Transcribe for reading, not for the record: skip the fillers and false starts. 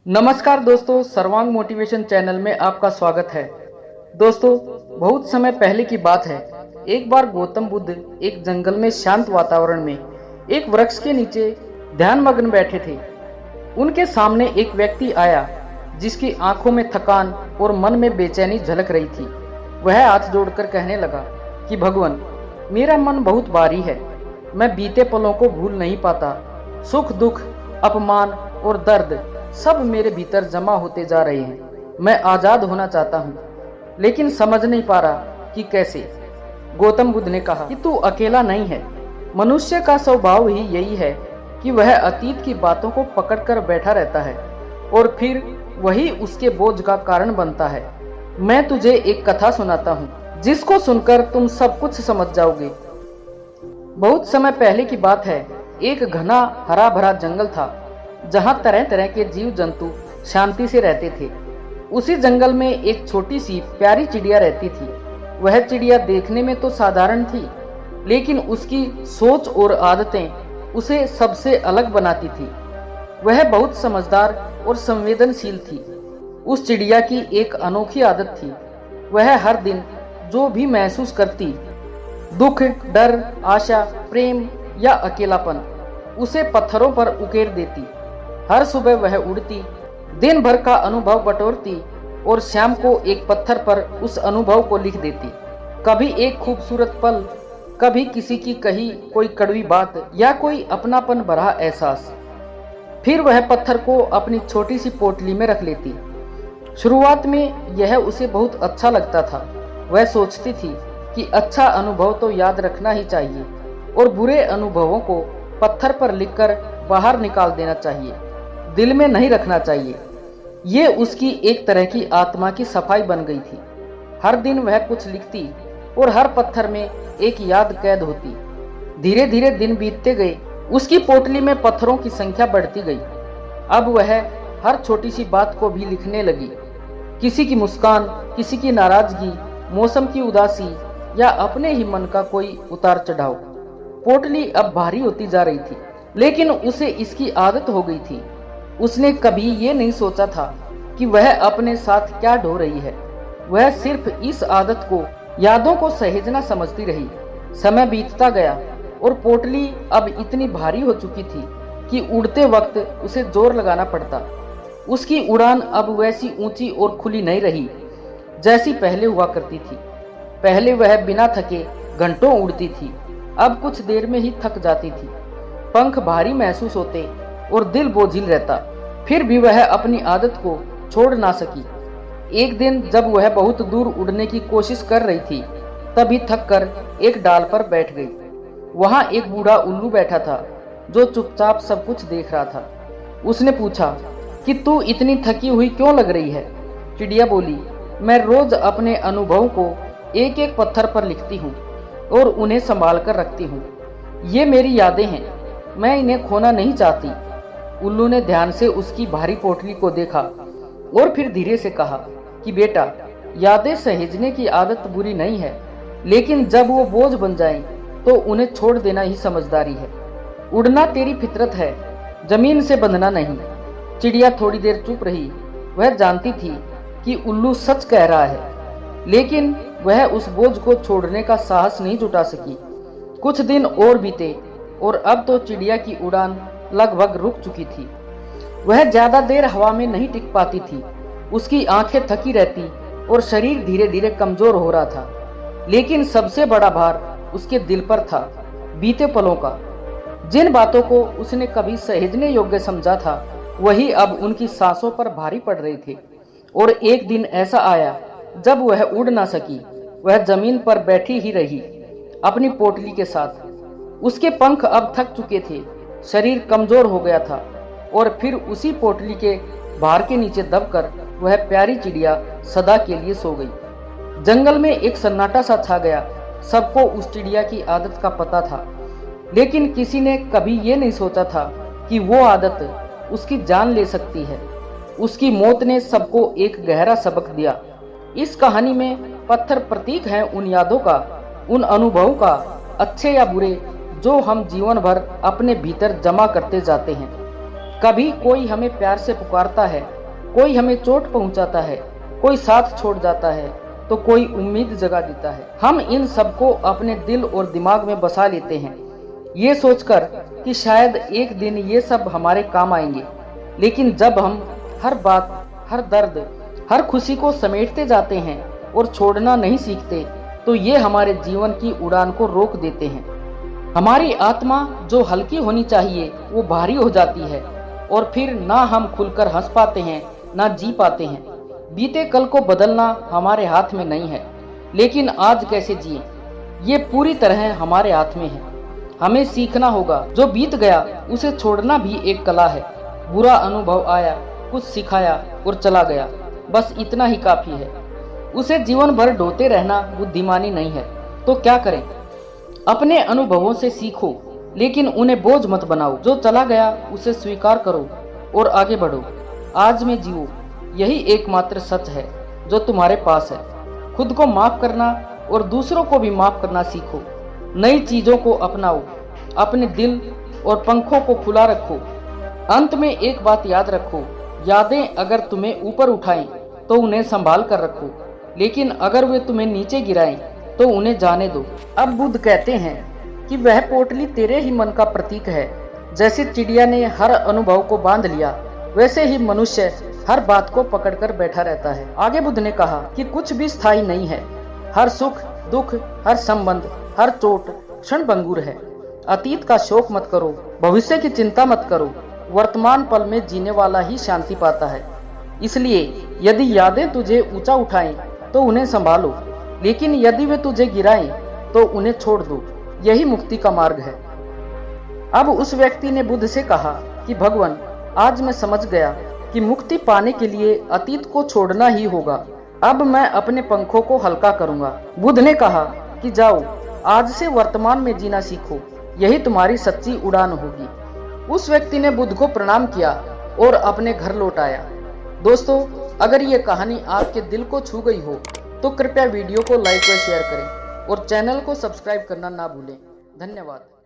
नमस्कार दोस्तों, सर्वांग मोटिवेशन चैनल में आपका स्वागत है। दोस्तों, बहुत समय पहले की बात है। एक बार गौतम बुद्ध एक जंगल में शांत वातावरण में एक वृक्ष के नीचे ध्यान मग्न बैठे थे। उनके सामने एक व्यक्ति आया जिसकी आंखों में थकान और मन में बेचैनी झलक रही थी। वह हाथ जोड़कर कहने लगा कि भगवान, मेरा मन बहुत भारी है। मैं बीते पलों को भूल नहीं पाता। सुख दुख, अपमान और दर्द सब मेरे भीतर जमा होते जा रहे हैं। मैं आजाद होना चाहता हूँ, लेकिन समझ नहीं पा रहा कि कैसे। गौतम बुद्ध ने कहा कि तू अकेला नहीं है। मनुष्य का स्वभाव ही यही है कि वह अतीत की बातों को पकड़कर बैठा रहता है और फिर वही उसके बोझ का कारण बनता है। मैं तुझे एक कथा सुनाता हूँ जिसको सुनकर तुम सब कुछ समझ जाओगे। बहुत समय पहले की बात है। एक घना हरा भरा जंगल था जहाँ तरह तरह के जीव जंतु शांति से रहते थे। उसी जंगल में एक छोटी सी प्यारी चिड़िया रहती थी। वह चिड़िया देखने में तो साधारण थी, लेकिन उसकी सोच और आदतें उसे सबसे अलग बनाती थी। वह बहुत समझदार और संवेदनशील थी। उस चिड़िया की एक अनोखी आदत थी। वह हर दिन जो भी महसूस करती, दुख, डर, आशा, प्रेम या अकेलापन, उसे पत्थरों पर उकेर देती। हर सुबह वह उड़ती, दिन भर का अनुभव बटोरती और शाम को एक पत्थर पर उस अनुभव को लिख देती। कभी एक खूबसूरत पल, कभी किसी की कही कोई कड़वी बात या कोई अपनापन भरा एहसास। फिर वह पत्थर को अपनी छोटी सी पोटली में रख लेती। शुरुआत में यह उसे बहुत अच्छा लगता था। वह सोचती थी कि अच्छा अनुभव तो याद रखना ही चाहिए और बुरे अनुभवों को पत्थर पर लिखकर बाहर निकाल देना चाहिए, दिल में नहीं रखना चाहिए। ये उसकी एक तरह की आत्मा की सफाई बन गई थी। हर दिन वह कुछ लिखती और हर पत्थर में एक याद कैद होती। धीरे धीरे दिन बीतते गए। उसकी पोटली में पत्थरों की संख्या बढ़ती गई। अब वह हर छोटी सी बात को भी लिखने लगी। किसी की मुस्कान, किसी की नाराजगी, मौसम की उदासी या अपने ही मन का कोई उतार चढ़ाव। पोटली अब भारी होती जा रही थी, लेकिन उसे इसकी आदत हो गई थी। उसने कभी ये नहीं सोचा था कि वह अपने साथ क्या ढो रही है। वह सिर्फ इस आदत को, यादों को सहेजना समझती रही। समय बीतता गया और पोटली अब इतनी भारी हो चुकी थी कि उड़ते वक्त उसे जोर लगाना पड़ता। उसकी उड़ान अब वैसी ऊंची और खुली नहीं रही जैसी पहले हुआ करती थी। पहले वह बिना थके घंटों उड़ती थी, अब कुछ देर में ही थक जाती थी। पंख भारी महसूस होते और दिल बोझिल रहता। फिर भी वह अपनी आदत को छोड़ ना सकी। एक दिन जब वह बहुत दूर उड़ने की कोशिश कर रही थी, तभी थक कर एक डाल पर बैठ गई। वहां एक बूढ़ा उल्लू बैठा था जो चुपचाप सब कुछ देख रहा था। उसने पूछा कि तू इतनी थकी हुई क्यों लग रही है? चिड़िया बोली, मैं रोज अपने अनुभव को एक एक पत्थर पर लिखती हूँ और उन्हें संभाल कर रखती हूँ। ये मेरी यादें हैं, मैं इन्हें खोना नहीं चाहती। उल्लू ने ध्यान से उसकी भारी पोटली को देखा और फिर धीरे से कहा कि बेटा, यादें सहेजने की आदत बुरी नहीं है, लेकिन जब वो बोझ बन जाएं तो उन्हें छोड़ देना ही समझदारी है। उड़ना तेरी फितरत है, जमीन से बंधना नहीं। चिड़िया थोड़ी देर चुप रही। वह जानती थी कि उल्लू सच कह रहा है, लेकिन वह उस बोझ को छोड़ने का साहस नहीं जुटा सकी। कुछ दिन और बीते और अब तो चिड़िया की उड़ान लगभग रुक चुकी थी। वह ज्यादा देर हवा में नहीं टिक पाती थी। उसकी आंखें थकी रहती और शरीर धीरे धीरे कमजोर हो रहा था। लेकिन सबसे बड़ा भार उसके दिल पर था, बीते पलों का। जिन बातों को उसने कभी सहेजने योग्य समझा था, वही अब उनकी सांसों पर भारी पड़ रहे थे। और एक दिन ऐसा आया जब वह उड़ ना सकी। वह जमीन पर बैठी ही रही, अपनी पोटली के साथ। उसके पंख अब थक चुके थे, शरीर कमजोर हो गया था और फिर उसी पोटली के भार के नीचे दबकर वह प्यारी चिड़िया सदा के लिए सो गई। जंगल में एक सन्नाटा सा छा गया। सबको उस चिड़िया की आदत का पता था, लेकिन किसी ने कभी ये नहीं सोचा था कि वो आदत उसकी जान ले सकती है। उसकी मौत ने सबको एक गहरा सबक दिया। इस कहानी में पत्थर प्रतीक हैं उन यादों का, उन अनुभवों का, अच्छे या बुरे, जो हम जीवन भर अपने भीतर जमा करते जाते हैं। कभी कोई हमें प्यार से पुकारता है, कोई हमें चोट पहुंचाता है, कोई साथ छोड़ जाता है, तो कोई उम्मीद जगा देता है। हम इन सबको अपने दिल और दिमाग में बसा लेते हैं, ये सोचकर कि शायद एक दिन ये सब हमारे काम आएंगे। लेकिन जब हम हर बात, हर दर्द, हर खुशी को समेटते जाते हैं और छोड़ना नहीं सीखते, तो ये हमारे जीवन की उड़ान को रोक देते हैं। हमारी आत्मा जो हल्की होनी चाहिए वो भारी हो जाती है, और फिर ना हम खुलकर हंस पाते हैं, ना जी पाते हैं। बीते कल को बदलना हमारे हाथ में नहीं है, लेकिन आज कैसे जिए ये पूरी तरह हमारे हाथ में है। हमें सीखना होगा, जो बीत गया उसे छोड़ना भी एक कला है। बुरा अनुभव आया, कुछ सिखाया और चला गया, बस इतना ही काफी है। उसे जीवन भर ढोते रहना बुद्धिमानी नहीं है। तो क्या करें? अपने अनुभवों से सीखो, लेकिन उन्हें बोझ मत बनाओ। जो चला गया उसे स्वीकार करो और आगे बढ़ो। आज में जियो, यही एकमात्र सच है जो तुम्हारे पास है। खुद को माफ करना और दूसरों को भी माफ करना सीखो। नई चीजों को अपनाओ, अपने दिल और पंखों को खुला रखो। अंत में एक बात याद रखो, यादें अगर तुम्हें ऊपर उठाएं तो उन्हें संभाल कर रखो, लेकिन अगर वे तुम्हें नीचे गिराएं तो उन्हें जाने दो। अब बुद्ध कहते हैं कि वह पोटली तेरे ही मन का प्रतीक है। जैसे चिड़िया ने हर अनुभव को बांध लिया, वैसे ही मनुष्य हर बात को पकड़कर बैठा रहता है। आगे बुद्ध ने कहा कि कुछ भी स्थायी नहीं है। हर सुख दुख, हर संबंध, हर चोट क्षणभंगुर है। अतीत का शोक मत करो, भविष्य की चिंता मत करो। वर्तमान पल में जीने वाला ही शांति पाता है। इसलिए यदि यादें तुझे ऊंचा उठाएं तो उन्हें संभालो, लेकिन यदि वे तुझे गिराएं तो उन्हें छोड़ दो। यही मुक्ति का मार्ग है। अब उस व्यक्ति ने बुद्ध से कहा कि भगवान, आज मैं समझ गया कि मुक्ति पाने के लिए अतीत को छोड़ना ही होगा। अब मैं अपने पंखों को हल्का करूंगा। बुद्ध ने कहा कि जाओ, आज से वर्तमान में जीना सीखो, यही तुम्हारी सच्ची उड़ान होगी। उस व्यक्ति ने बुद्ध को प्रणाम किया और अपने घर लौट आया। दोस्तों, अगर ये कहानी आपके दिल को छू गई हो तो कृपया वीडियो को लाइक व शेयर करें और चैनल को सब्सक्राइब करना ना भूलें। धन्यवाद।